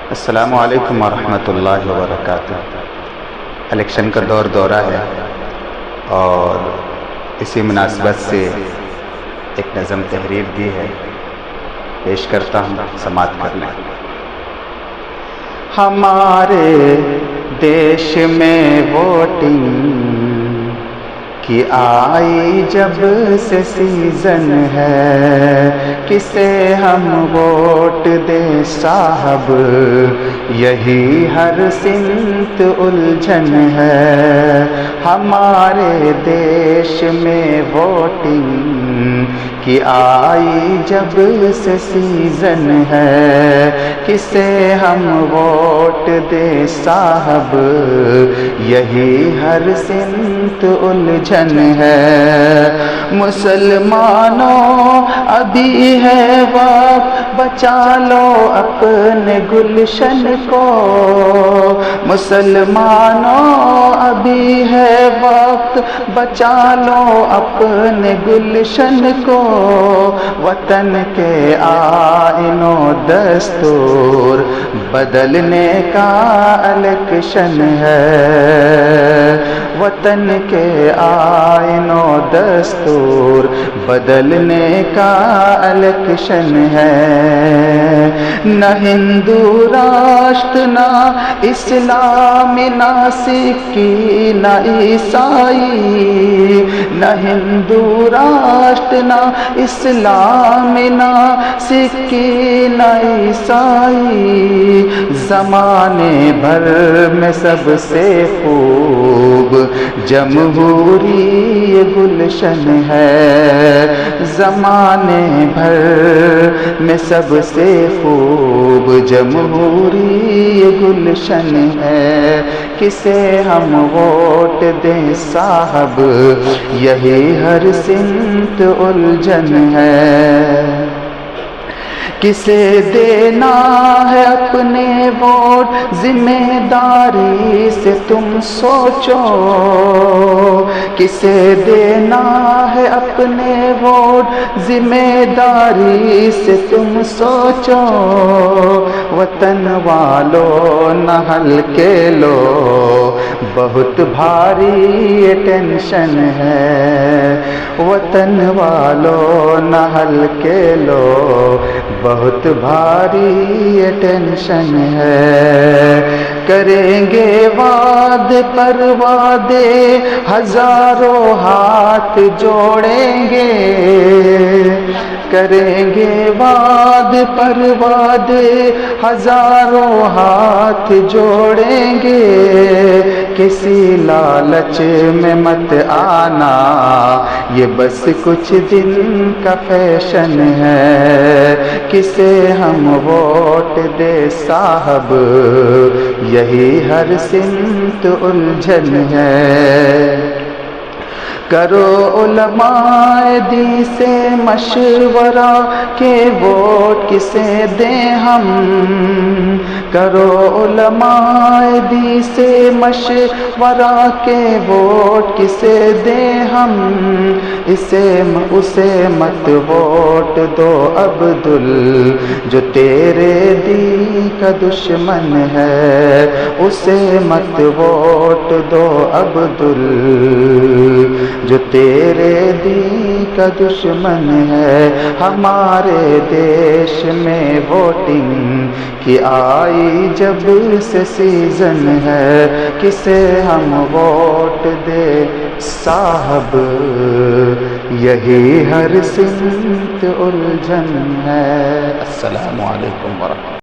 السلام علیکم ورحمۃ اللہ وبرکاتہ۔ الیکشن کا دورہ ہے اور اسی مناسبت سے ایک نظم تحریر دی ہے، پیش کرتا ہوں، سماعت کر لیں۔ ہمارے دیش میں ووٹنگ کی آئی جب سے سیزن ہے، کسے ہم ووٹ دیں صاحب، یہی ہر سمت الجھن ہے۔ ہمارے دیش میں ووٹنگ کی آئی جب سے سیزن ہے، کسے ہم ووٹ دیں صاحب، یہی ہر سمت الجھن ہے۔ مسلمانوں ابھی ہے وقت، بچا لو اپنے گلشن کو۔ مسلمانوں ابھی ہے وقت، بچا لو اپنے گلشن کو۔ وطن کے آئین و دستور بدلنے کا الیکشن ہے۔ وطن کے آئین و دستور بدلنے کا الیکشن ہے۔ نہ ہندو راشٹر، نہ اسلام، نہ سکھی، نہ عیسائی۔ نہ ہندو راشٹر، نہ اسلام، نہ سکھی، نہ عیسائی۔ زمانے بھر میں سب سے خوب جمہوری گلشن ہے۔ زمانے بھر میں سب سے خوب جمہوری گلشن ہے، کسے ہم ووٹ دیں صاحب، یہی ہر سمت الجھن ہے۔ کسے دینا ہے اپنے ووٹ، ذمہ داری سے تم سوچو۔ کسے دینا ہے اپنے ووٹ، ذمہ داری سے تم سوچو۔ وطن والو نہ ہلکے لو، بہت بھاری ٹینشن ہے۔ وطن والو نہ ہلکے لو، بہت بھاری ٹینشن ہے۔ کریں گے وعدے پر وعدے، ہزاروں ہاتھ جوڑیں گے۔ کریں گے وعدے پر وعدے، ہزاروں ہاتھ جوڑیں گے۔ کسی لالچ میں مت آنا، یہ بس کچھ دن کا فیشن ہے۔ کسے ہم ووٹ دے صاحب، یہی ہر سمت الجھن ہے۔ کرو علماء دین سے مشورہ کہ ووٹ کسے دیں ہم۔ کرو علماء دین سے مشورہ کہ ووٹ کسے دیں ہم۔ اسے مت ووٹ دو عبدال، جو تیرے دین کا دشمن ہے۔ اسے مت ووٹ دو عبدال، جو تیرے دین کا دشمن ہے۔ ہمارے دیش میں ووٹنگ کی آئی جب سے سیزن ہے، کسے ہم ووٹ دے صاحب، یہی ہر سمت الجھن ہے۔ السلام علیکم ورحمۃ اللہ۔